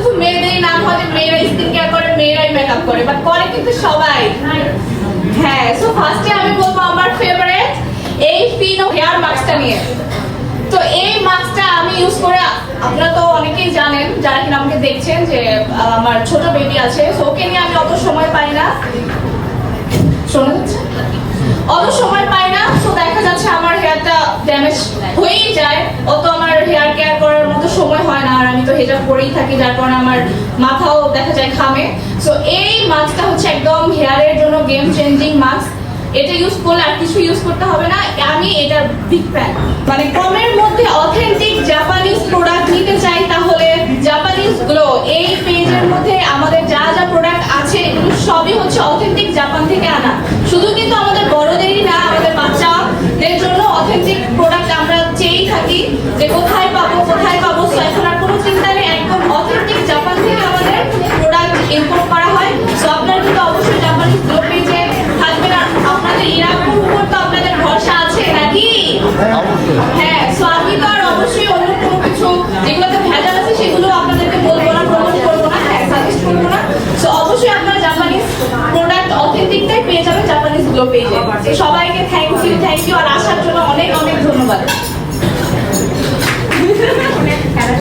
শুধু মেয়েদেরই নাম হয় যে মেয়েরা স্কিন কেয়ার করে, মেয়েরাই মেকআপ করে, বাট করে কিন্তু সবাই। হ্যাঁ, সো ফার্স্টে আমি বলবো আমার ফেভারিট এই ফিনো হেয়ার মাস্কটা নিয়ে। তো এই মাস্কটা আমি ইউজ করে, আপনারা তো অনেকেই জানেন যারা কিনা আমাকে দেখছেন যে আমার ছোট বেবি আছে, সো ওকে নিয়ে আমি অত সময় পাই না, শোনা যাচ্ছে, অত সময় পাই না। সো দেখা যাচ্ছে আমার হেয়ারটা ড্যামেজ হয়েই যায়, অত আমার হেয়ার কেয়ার করার মতো সময় হয় না, আর আমি তো হেজাব পরেই থাকি, যার কারণে আমার মাথাও দেখা যায় ঘামে। সো এই মাস্কটা হচ্ছে একদম হেয়ারের জন্য গেম চেঞ্জিং মাস্ক। এটা ইউজ করলে আর কিছু ইউজ করতে হবে না, আমি এটার বিগ ফ্যান। মানে কমের মধ্যে অথেন্টিক জাপানিজ প্রোডাক্ট নিতে চাই তাহলে জাপানিজ গ্লো এই পেজের মধ্যে আমাদের যা যা প্রোডাক্ট আছে এগুলো সবই হচ্ছে অথেন্টিক জাপান থেকে আনা। শুধু কিন্তু আমাদের বড়দেরই না, আমাদের বাচ্চাদের জন্য অথেন্টিক প্রোডাক্ট আমরা চেয়েই থাকি যে কোথায় পাবো কোথায় পাবো। সো এখন আর কোনো চিন্তা নেই, একদম অথেন্টিক জাপান থেকে আমাদের প্রোডাক্ট ইম্পোর্ট করা হয়। সো আপনারা কিন্তু অবশ্যই জাপানিজ গ্লো পেজে থাকবেন। আর আপনাদের ইরাকুর উপর তো আপনাদের ভরসা আছে নাকি? হ্যাঁ, সো আমি তো আর অবশ্যই অন্য কোনো কিছু যেগুলোতে ভেজাল আছে সেগুলো আপনাদেরকে বলবো না, প্রমোট করবো না, হ্যাঁ সাজেস্ট করবো না। সো অবশ্যই আপনারা জাপানিজ প্রোডাক্ট অথেন্টিকটাই পেয়ে যাবেন জাপানিজ গ্লো পেজে। সবাইকে থ্যাংক ইউ, আর আসার জন্য অনেক অনেক ধন্যবাদ।